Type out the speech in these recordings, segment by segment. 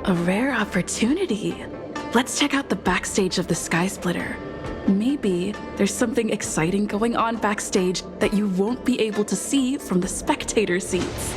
A rare opportunity. Let's check out the backstage of the Sky Splitter. Maybe there's something exciting going on backstage that you won't be able to see from the spectator seats.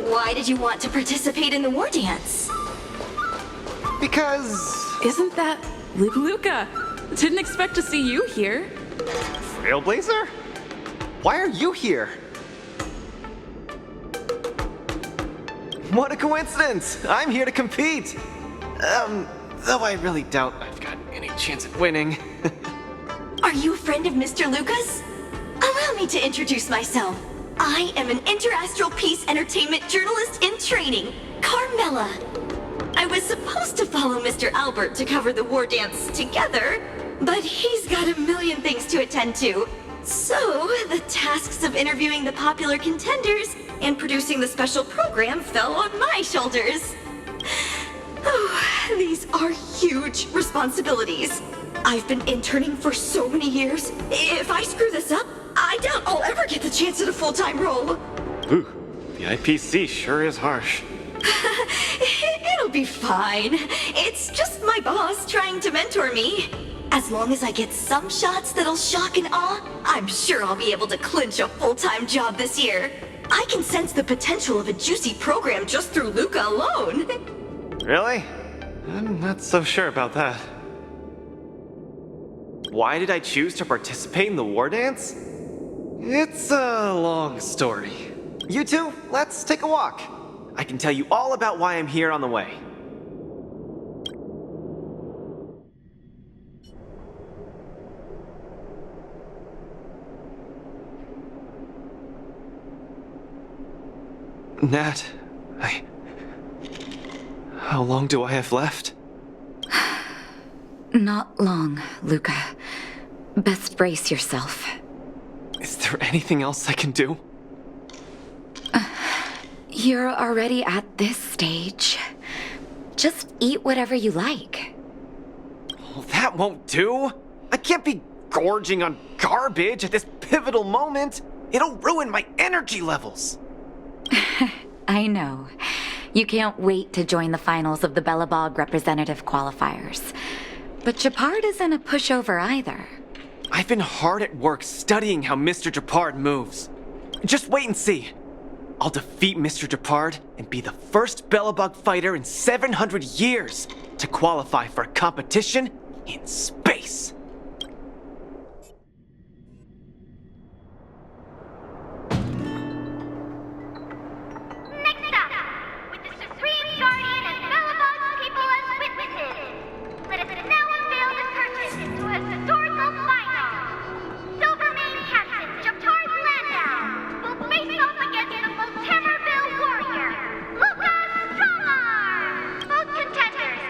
Why did you want to participate in the war dance? Because... Isn't that Luca? Didn't expect to see you here. Trailblazer? Why are you here? What a coincidence! I'm here to compete! Though I really doubt I've got any chance at winning. Are you a friend of Mr. Lucas? Allow me to introduce myself. I am an interastral peace entertainment journalist in training, Carmela. I was supposed to follow Mr. Albert to cover the war dance together, but he's got a million things to attend to. So, the tasks of interviewing the popular contenders and producing the special program fell on my shoulders. Oh, these are huge responsibilities. I've been interning for so many years. If I screw this up, I doubt I'll ever get the chance at a full-time role. Ooh, the IPC sure is harsh. It'll be fine. It's just my boss trying to mentor me. As long as I get some shots that'll shock and awe, I'm sure I'll be able to clinch a full-time job this year. I can sense the potential of a juicy program just through Luca alone. Really? I'm not so sure about that. Why did I choose to participate in the war dance? It's a long story. You two, let's take a walk. I can tell you all about why I'm here on the way. Nat, how long do I have left? Not long, Luca. Best brace yourself. Is there anything else I can do? You're already at this stage. Just eat whatever you like. Well, that won't do. I can't be gorging on garbage at this pivotal moment. It'll ruin my energy levels. I know. You can't wait to join the finals of the Belobog representative qualifiers. But Gepard isn't a pushover either. I've been hard at work studying how Mr. Gepard moves. Just wait and see. I'll defeat Mr. Gepard and be the first Belobog fighter in 700 years to qualify for a competition in space. Next up, with the Supreme Guardian and Belobog's people as witnesses, let us now unveil the curtain into a historical final. Silvermane Captain Gepard Landau will face off against the Multimerville warrior, Lucas Stromar! Both contenders,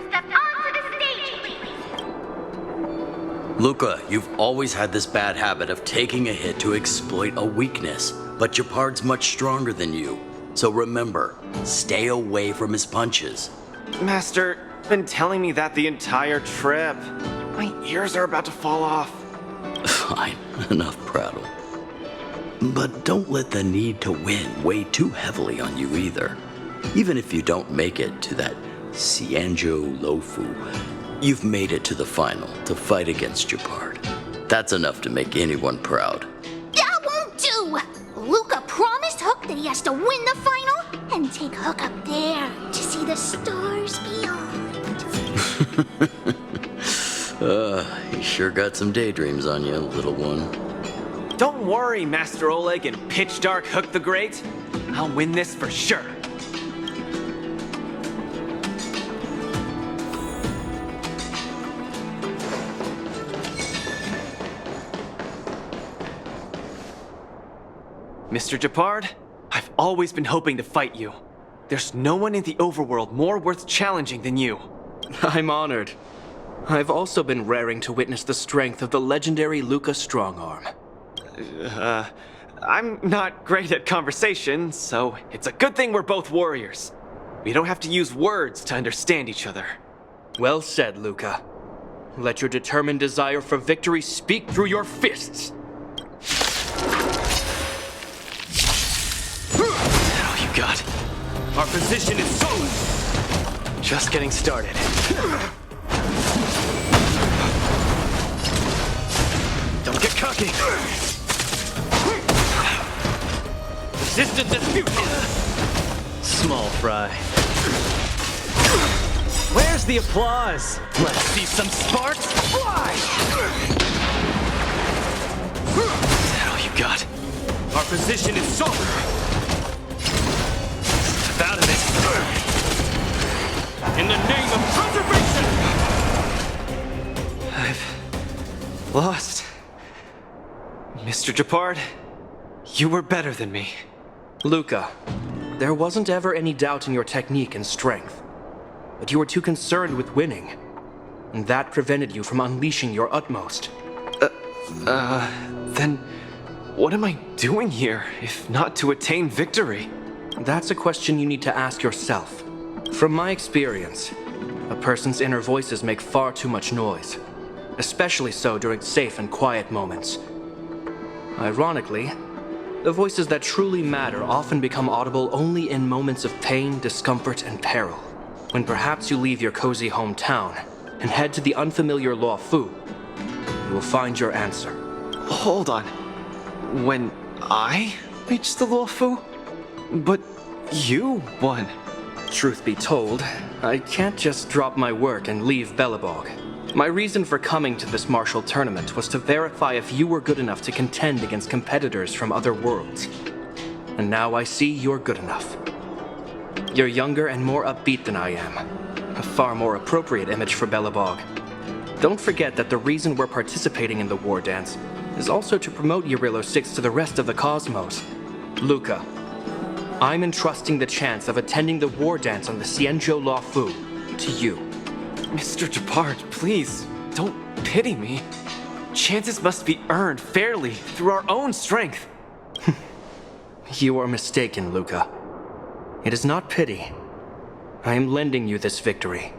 step onto the stage, please. Luca, you've always had this bad habit of taking a hit to exploit a weakness, but Gepard's much stronger than you. So remember, stay away from his punches. Master, you've been telling me that the entire trip. My ears are about to fall off. Fine, enough prattle. But don't let the need to win weigh too heavily on you either. Even if you don't make it to that Xianzhou Luofu, you've made it to the final to fight against Gepard. That's enough to make anyone proud. That won't do! Luca promised Hook that he has to win the final and take Hook up there to see the stars beyond. You sure got some daydreams on you, little one. Don't worry, Master Oleg and Pitch Dark Hook the Great. I'll win this for sure. Mr. Gepard, I've always been hoping to fight you. There's no one in the overworld more worth challenging than you. I'm honored. I've also been raring to witness the strength of the legendary Luca Strongarm. I'm not great at conversation, so it's a good thing we're both warriors. We don't have to use words to understand each other. Well said, Luca. Let your determined desire for victory speak through your fists. That's all you got. Our position is solid. Just getting started. Don't get cocky. Resistance is futile. Small fry. Where's the applause? Let's see some sparks fly! Is that all you got? Our position is solid. Out of it. In the name of preservation! I've lost. Mr. Gepard, you were better than me. Luca, there wasn't ever any doubt in your technique and strength. But you were too concerned with winning. And that prevented you from unleashing your utmost. Then what am I doing here, if not to attain victory? That's a question you need to ask yourself. From my experience, a person's inner voices make far too much noise, especially so during safe and quiet moments. Ironically, the voices that truly matter often become audible only in moments of pain, discomfort, and peril. When perhaps you leave your cozy hometown and head to the unfamiliar Luofu, you will find your answer. Hold on. When I reached the Luofu? But you won. Truth be told, I can't just drop my work and leave Belobog. My reason for coming to this martial tournament was to verify if you were good enough to contend against competitors from other worlds. And now I see you're good enough. You're younger and more upbeat than I am. A far more appropriate image for Belobog. Don't forget that the reason we're participating in the war dance is also to promote Yarilo 6 to the rest of the cosmos. Luca, I'm entrusting the chance of attending the war dance on the Xianzhou Luofu to you. Mr. Gepard, please, don't pity me. Chances must be earned fairly through our own strength. You are mistaken, Luca. It is not pity. I am lending you this victory,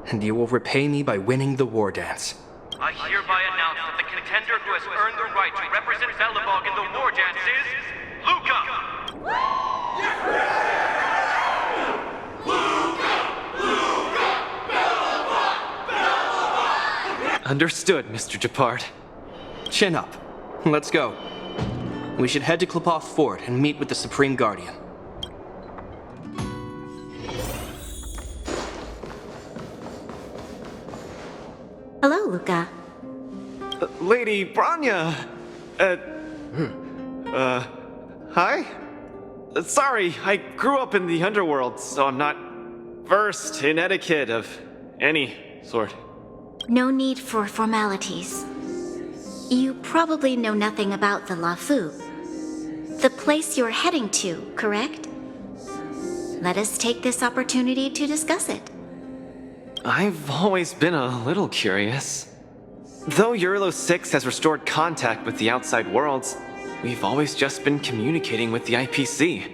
and you will repay me by winning the war dance. I hereby announce that the contender who has earned the right to represent Belobog in the war dance is Luca! Understood, Mr. Gepard. Chin up. Let's go. We should head to Klepoth Fort and meet with the Supreme Guardian. Hello, Luca. Lady Branya! Hi? Sorry, I grew up in the underworld, so I'm not versed in etiquette of any sort. No need for formalities. You probably know nothing about the Luofu. The place you're heading to, correct? Let us take this opportunity to discuss it. I've always been a little curious. Though Eurilo 6 has restored contact with the outside worlds, we've always just been communicating with the IPC.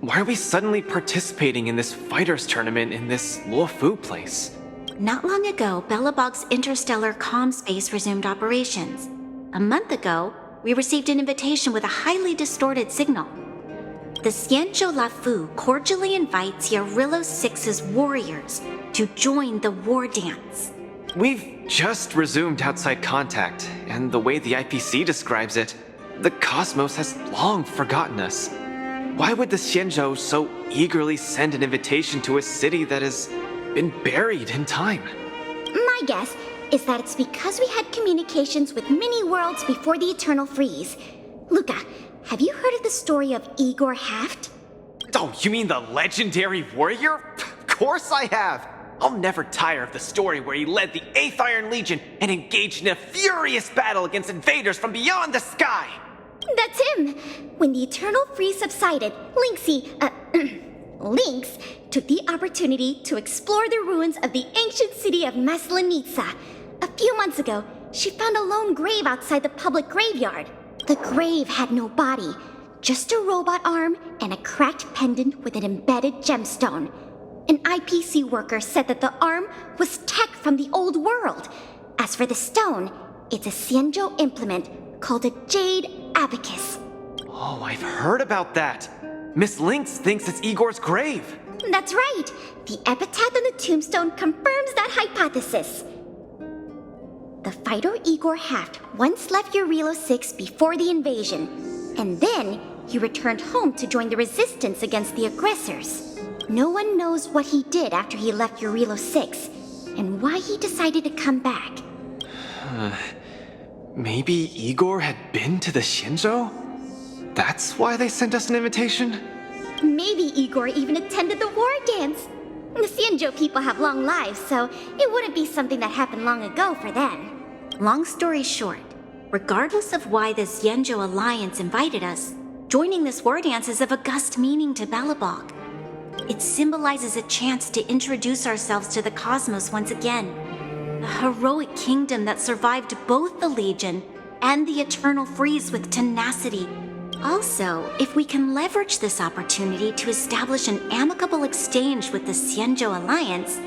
Why are we suddenly participating in this fighters tournament in this Luofu place? Not long ago, Belobog's interstellar comm space resumed operations. A month ago, we received an invitation with a highly distorted signal. The Xianzhou Luofu cordially invites Eurilo 6's warriors to join the war dance. We've just resumed outside contact, and the way the IPC describes it, the cosmos has long forgotten us. Why would the Xianzhou so eagerly send an invitation to a city that has been buried in time? My guess is that it's because we had communications with many worlds before the Eternal Freeze. Luca, have you heard of the story of Igor Haft? Oh, you mean the legendary warrior? Of course I have! I'll never tire of the story where he led the 8th Iron Legion and engaged in a furious battle against invaders from beyond the sky! That's him! When the Eternal Freeze subsided, Lynx took the opportunity to explore the ruins of the ancient city of Maslenitsa. A few months ago, she found a lone grave outside the public graveyard. The grave had no body, just a robot arm and a cracked pendant with an embedded gemstone. An IPC worker said that the arm was tech from the old world. As for the stone, it's a Xianzhou implement called a Jade Abacus. Oh, I've heard about that! Miss Lynx thinks it's Igor's grave! That's right! The epitaph on the tombstone confirms that hypothesis. The fighter Igor Haft once left Eurilo 6 before the invasion, and then he returned home to join the resistance against the aggressors. No one knows what he did after he left Eurilo 6, and why he decided to come back. Maybe Igor had been to the Xianzhou? That's why they sent us an invitation? Maybe Igor even attended the war dance. The Xianzhou people have long lives, so it wouldn't be something that happened long ago for them. Long story short, regardless of why the Xianzhou Alliance invited us, joining this war dance is of august meaning to Belobog. It symbolizes a chance to introduce ourselves to the cosmos once again. A heroic kingdom that survived both the Legion and the Eternal Freeze with tenacity. Also, if we can leverage this opportunity to establish an amicable exchange with the Xianzhou Alliance,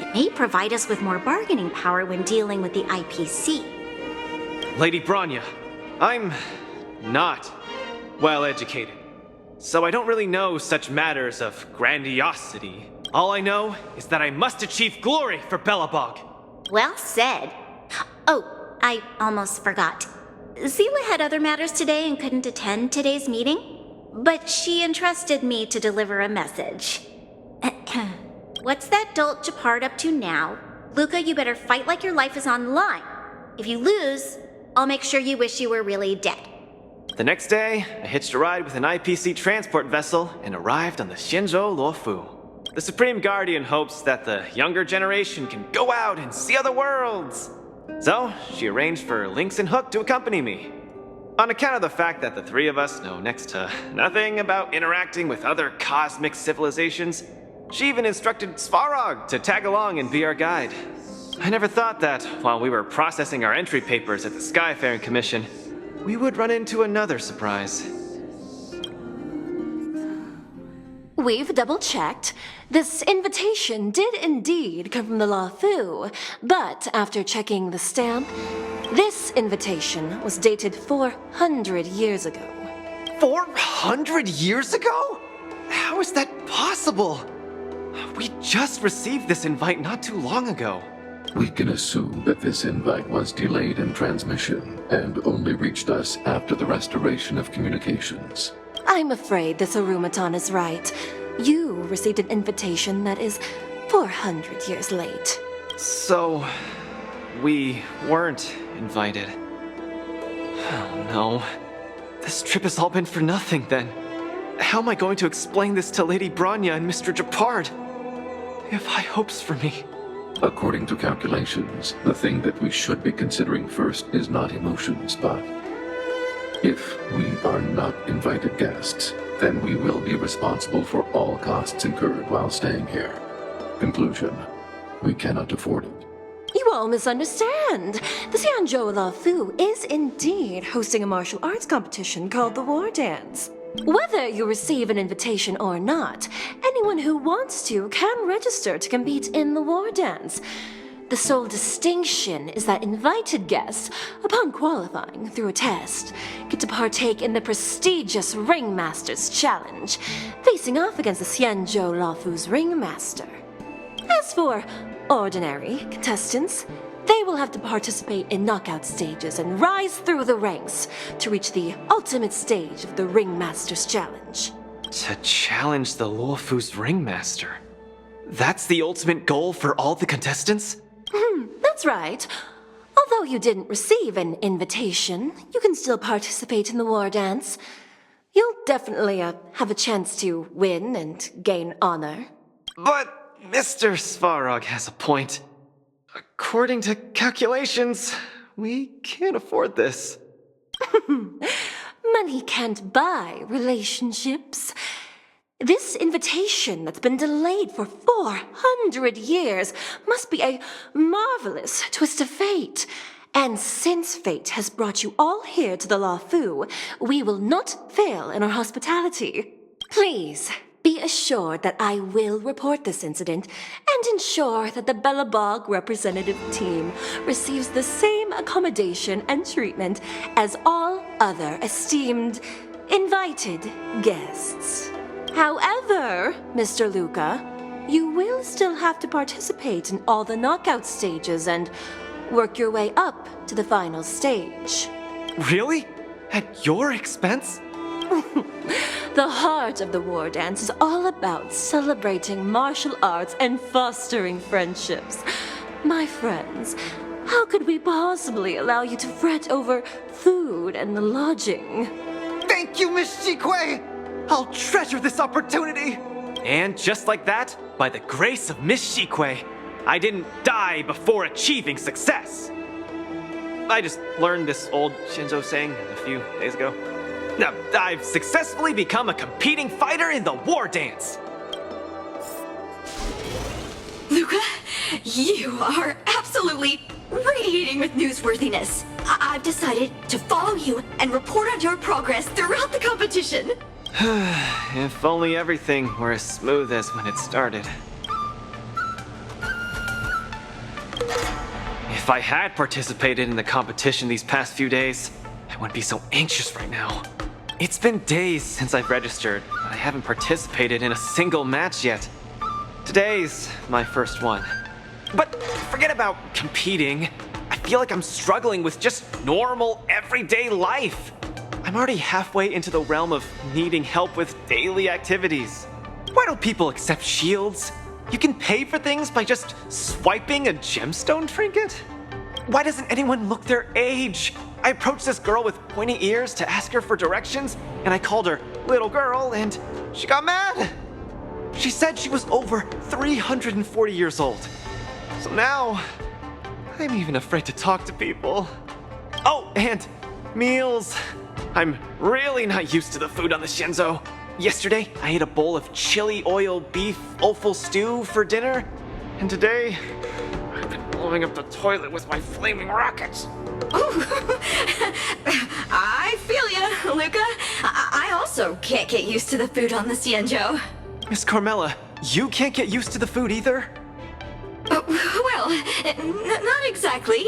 it may provide us with more bargaining power when dealing with the IPC. Lady Bronya, I'm not well educated, so I don't really know such matters of grandiosity. All I know is that I must achieve glory for Belobog. Well said. Oh, I almost forgot. Zila had other matters today and couldn't attend today's meeting, but she entrusted me to deliver a message. What's that dolt Gepard up to now? Luca, you better fight like your life is on the line. If you lose, I'll make sure you wish you were really dead. The next day, I hitched a ride with an IPC transport vessel and arrived on the Xianzhou Luofu. The Supreme Guardian hopes that the younger generation can go out and see other worlds. So, she arranged for Lynx and Hook to accompany me. On account of the fact that the three of us know next to nothing about interacting with other cosmic civilizations, she even instructed Svarog to tag along and be our guide. I never thought that, while we were processing our entry papers at the Skyfaring Commission, we would run into another surprise. We've double-checked. This invitation did indeed come from the Luofu, but after checking the stamp, this invitation was dated 400 years ago. 400 years ago? How is that possible? We just received this invite not too long ago. We can assume that this invite was delayed in transmission and only reached us after the restoration of communications. I'm afraid this Arumaton is right. You received an invitation that is 400 years late. So, we weren't invited. Oh no. This trip has all been for nothing then. How am I going to explain this to Lady Bronya and Mr. Gepard? They have high hopes for me. According to calculations, the thing that we should be considering first is not emotions, but if we are not invited guests, then we will be responsible for all costs incurred while staying here. Conclusion: we cannot afford it. You You all misunderstand. The Xianzhou Luofu is indeed hosting a martial arts competition called the War Dance. Whether you receive an invitation or not, anyone who wants to can register to compete in the War Dance. The sole distinction is that invited guests, upon qualifying through a test, get to partake in the prestigious Ringmasters Challenge, facing off against the Xianzhou Luofu's Ringmaster. As for ordinary contestants, they will have to participate in knockout stages and rise through the ranks to reach the ultimate stage of the Ringmasters Challenge. To challenge the Luofu's Ringmaster. That's the ultimate goal for all the contestants? That's right. Although you didn't receive an invitation, you can still participate in the War Dance. You'll definitely have a chance to win and gain honor. But Mr. Svarog has a point. According to calculations, we can't afford this. Money can't buy relationships. This invitation that's been delayed for 400 years must be a marvelous twist of fate. And since fate has brought you all here to the Luofu, we will not fail in our hospitality. Please, be assured that I will report this incident and ensure that the Belobog representative team receives the same accommodation and treatment as all other esteemed, invited guests. However, Mr. Luca, you will still have to participate in all the knockout stages and work your way up to the final stage. Really? At your expense? The heart of the War Dance is all about celebrating martial arts and fostering friendships. My friends, how could we possibly allow you to fret over food and lodging? Thank you, Miss Shikui! I'll treasure this opportunity! And just like that, by the grace of Miss Shikui, I didn't die before achieving success. I just learned this old Shinzo saying a few days ago. Now, I've successfully become a competing fighter in the War Dance. Luca, you are absolutely radiating with newsworthiness. I've decided to follow you and report on your progress throughout the competition. If only everything were as smooth as when it started. If I had participated in the competition these past few days, I wouldn't be so anxious right now. It's been days since I've registered, but I haven't participated in a single match yet. Today's my first one. But forget about competing. I feel like I'm struggling with just normal, everyday life. I'm already halfway into the realm of needing help with daily activities. Why don't people accept shields? You can pay for things by just swiping a gemstone trinket? Why doesn't anyone look their age? I approached this girl with pointy ears to ask her for directions, and I called her little girl, and she got mad. She said she was over 340 years old. So now, I'm even afraid to talk to people. Oh, and meals. I'm really not used to the food on the Shinzo. Yesterday, I ate a bowl of chili oil beef offal stew for dinner, and today, I've been blowing up the toilet with my flaming rockets. Ooh. I feel ya, Luca. I also can't get used to the food on the Xianzhou. Miss Carmela, you can't get used to the food either? Well, not exactly.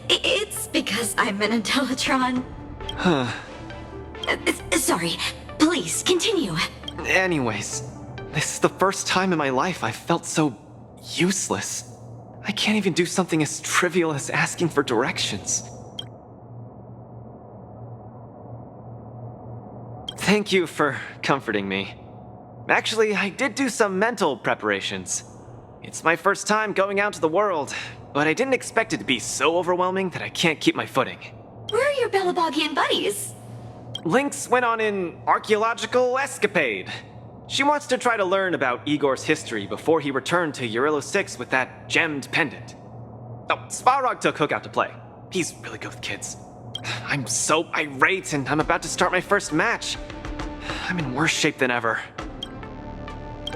It's because I'm an Intellatron. Huh. Sorry. Please, continue. Anyways, this is the first time in my life I've felt so useless. I can't even do something as trivial as asking for directions. Thank you for comforting me. Actually, I did do some mental preparations. It's my first time going out to the world, but I didn't expect it to be so overwhelming that I can't keep my footing. Where are your Belabogian buddies? Lynx went on an archaeological escapade. She wants to try to learn about Igor's history before he returned to Eurylo 6 with that gemmed pendant. Oh, Svarog took Hook out to play. He's really good with kids. I'm so irate, and I'm about to start my first match. I'm in worse shape than ever.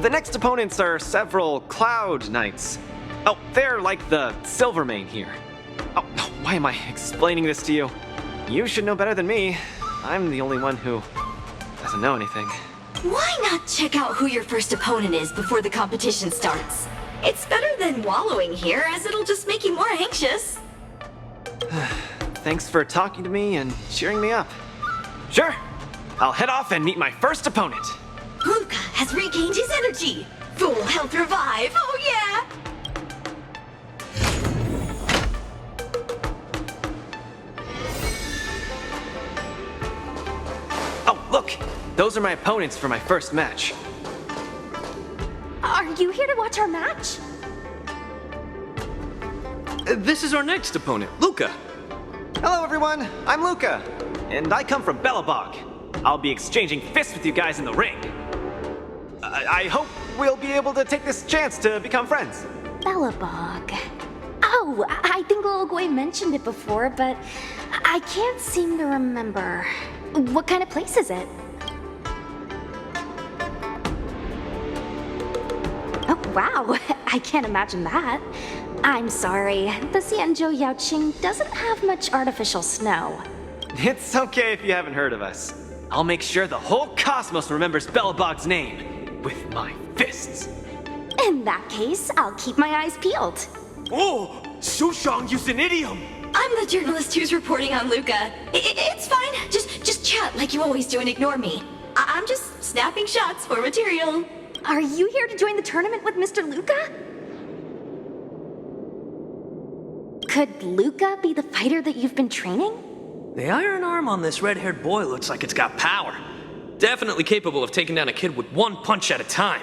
The next opponents are several Cloud Knights. Oh, they're like the Silvermane here. Oh, why am I explaining this to you? You should know better than me. I'm the only one who doesn't know anything. Why not check out who your first opponent is before the competition starts? It's better than wallowing here, as it'll just make you more anxious. Thanks for talking to me and cheering me up. Sure, I'll head off and meet my first opponent. Luca has regained his energy. Full health revive, oh yeah! Oh, look! Those are my opponents for my first match. Are you here to watch our match? This is our next opponent, Luca. Hello, everyone. I'm Luca, and I come from Belobog. I'll be exchanging fists with you guys in the ring. I hope we'll be able to take this chance to become friends. Belobog. Oh, I think Little Gwei mentioned it before, but I can't seem to remember. What kind of place is it? Oh, wow. I can't imagine that. I'm sorry. The Xianzhou Yaoqing doesn't have much artificial snow. It's okay if you haven't heard of us. I'll make sure the whole cosmos remembers Belobog's name with my fists. In that case, I'll keep my eyes peeled. Oh, Sushang used an idiom. I'm the journalist who's reporting on Luca. It's fine. Just chat like you always do and ignore me. I'm just snapping shots for material. Are you here to join the tournament with Mr. Luca? Could Luca be the fighter that you've been training? The iron arm on this red-haired boy looks like it's got power. Definitely capable of taking down a kid with one punch at a time.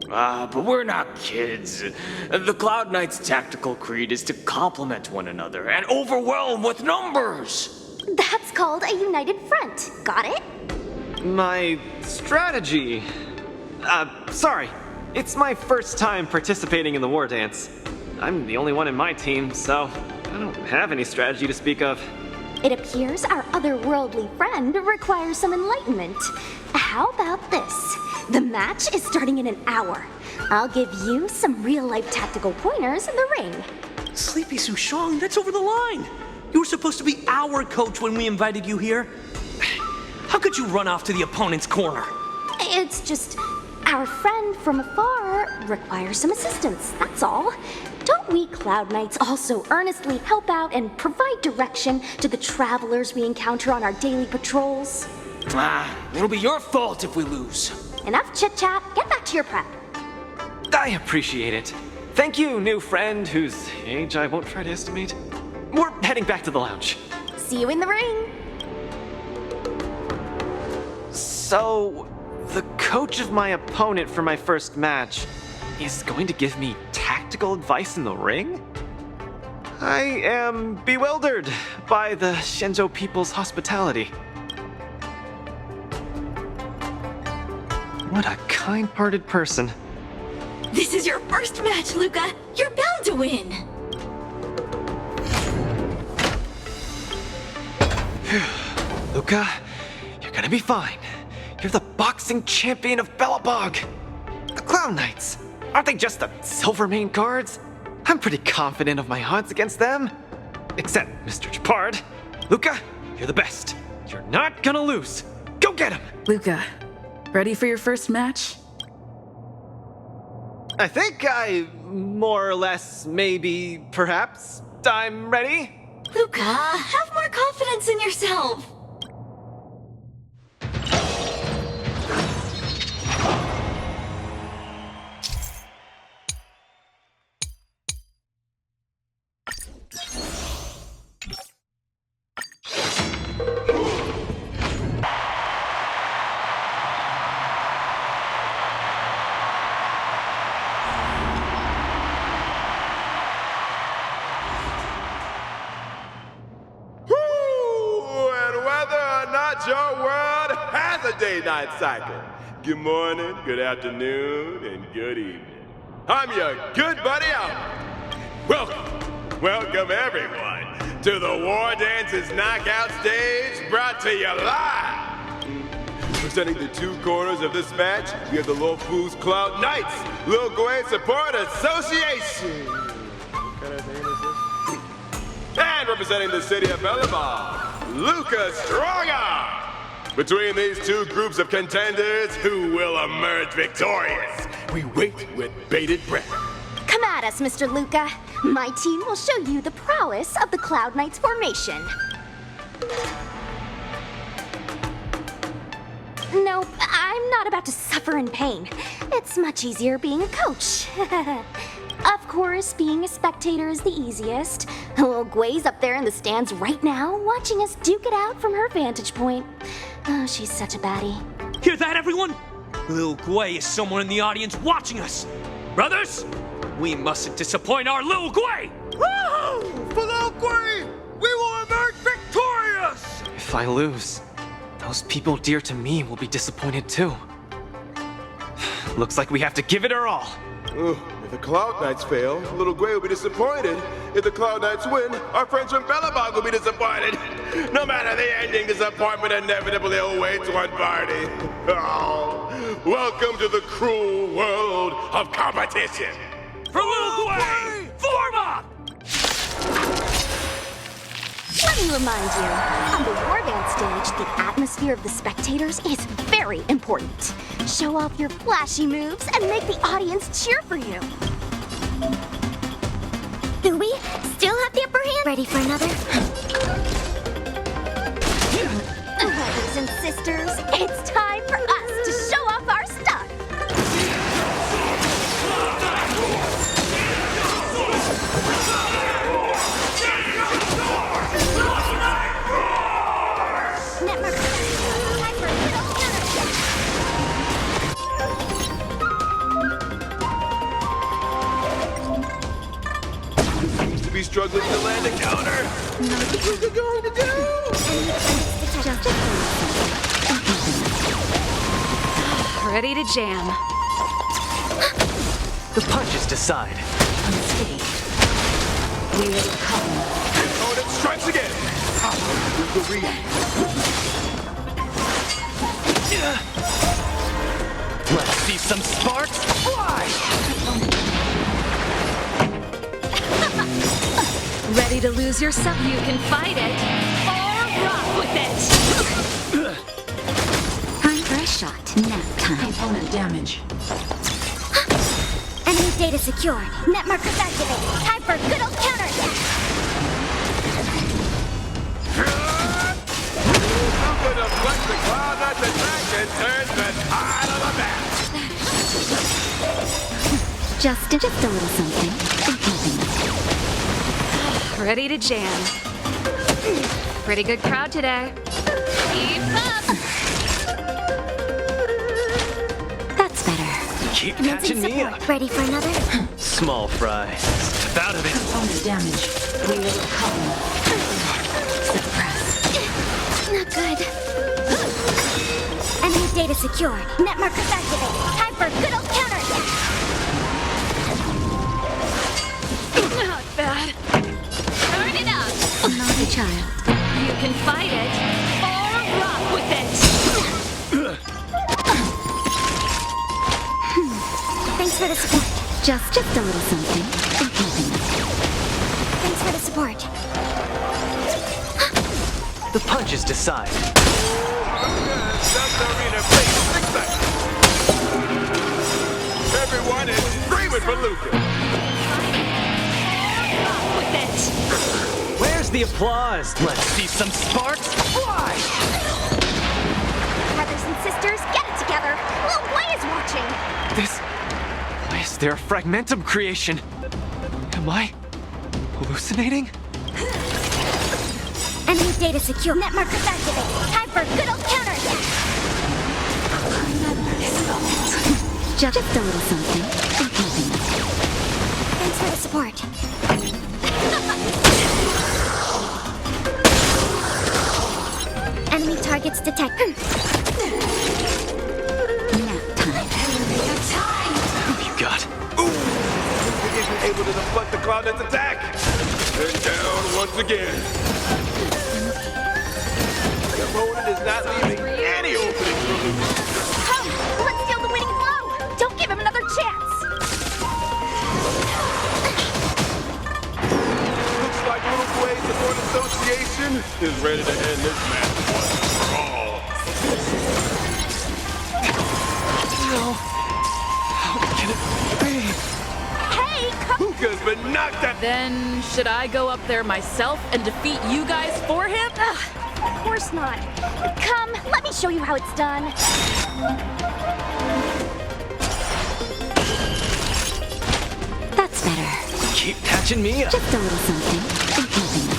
But we're not kids. The Cloud Knight's tactical creed is to complement one another and overwhelm with numbers. That's called a united front. Got it? My strategy. Sorry. It's my first time participating in the war dance. I'm the only one in my team, so I don't have any strategy to speak of. It appears our otherworldly friend requires some enlightenment. How about this? The match is starting in an hour. I'll give you some real-life tactical pointers in the ring. Sleepy Sushang, that's over the line. You were supposed to be our coach when we invited you here. How could you run off to the opponent's corner? It's just our friend from afar requires some assistance, that's all. Don't we Cloud Knights also earnestly help out and provide direction to the travelers we encounter on our daily patrols? It'll be your fault if we lose. Enough chit-chat, get back to your prep. I appreciate it. Thank you, new friend whose age I won't try to estimate. We're heading back to the lounge. See you in the ring. So, the coach of my opponent for my first match is going to give me tactical advice in the ring? I am bewildered by the Shenzhou people's hospitality. What a kind-hearted person. This is your first match, Luca. You're bound to win. Luca, you're gonna be fine. You're the boxing champion of Belobog. The Cloud Knights. Aren't they just the Silvermane guards? I'm pretty confident of my odds against them. Except Mr. Gepard. Luca, you're the best. You're not gonna lose. Go get him! Luca, ready for your first match? I think more or less, maybe, perhaps, I'm ready. Luca, have more confidence in yourself. Your world has a day-night cycle. Good morning, good afternoon, and good evening. I'm your good buddy Albert. Welcome everyone to the War Dances Knockout Stage, brought to you live Representing the two corners of this match, we have the Luofu's Cloud Knights, Lil Gwei Support Association. What kind of name is this? And representing the city of Bellabog, Lucas Stronga. Between these two groups of contenders, who will emerge victorious? We wait with bated breath. Come at us, Mr. Luca. My team will show you the prowess of the Cloud Knights formation. Nope, I'm not about to suffer in pain. It's much easier being a coach. Of course, being a spectator is the easiest. Lil Gwei's up there in the stands right now, watching us duke it out from her vantage point. Oh, she's such a baddie. Hear that, everyone? Lil Gwei is someone in the audience watching us. Brothers, we mustn't disappoint our Lil Gwei! Woohoo! For Lil Gwei, we will emerge victorious! If I lose, those people dear to me will be disappointed too. Looks like we have to give it our all. If the Cloud Knights fail, Lil Gwei will be disappointed. If the Cloud Knights win, our friends from Bellabog will be disappointed. No matter the ending, disappointment inevitably awaits one party. Oh, welcome to the cruel world of competition. For Lil Gwei, form up! Let me remind you, on the Warband stage, the atmosphere of the spectators is very important. Show off your flashy moves and make the audience cheer for you. Do we still have the upper hand? Ready for another? Brothers and sisters, it's time for us to show off our stuff. Seems to be struggling to land a counter. What's Luca going to do? Ready to jam. The punches decide. Unscathed. We will come. Opponent strikes again. Luca read. Let's see some sparks fly! Ready to lose yourself? You can fight it, or rock with it! Time for a shot. Nap time. Opponent damage. Enemy data secure. Net markers activated. Time for a good old counterattack. Luca deflects the Cloud Knights attack and turns the tide of the match. Just a little something. Ready to jam. Pretty good crowd today. Keep up! That's better. Keep catching me up. Ready for another? Small fry. Step out of it. Opponent damage. We will come. Suppress. Not good. Enemy data secure. Net markers activated. Time for a good old counterattack. Not bad. Turn it up. Naughty child. You can fight it, or rock with it. Thanks for the support. Just a little something. Thanks for the support. The punches decide. Everyone is screaming for Luca. Rock with it. Where's the applause? Let's see some sparks fly! Brothers and sisters, get it together. Lil Gwei is watching. Why is there a fragmentum creation? Am I hallucinating? Enemy data secure. Net markers activated. Time for a good old counterattack. Just a little something. Thanks for the support. Enemy targets detected. Nap time. Who you got? Luca isn't able to deflect the Cloud Knights attack. And down once again. The opponent is not leaving any openings for Luca. Association is ready to end this match once for all. No. How can it be? Hey, come. Hookah's been knocked out. Then, should I go up there myself and defeat you guys for him? Of course not. Come, let me show you how it's done. That's better. Keep catching me up. Just a little something. I'm helping you.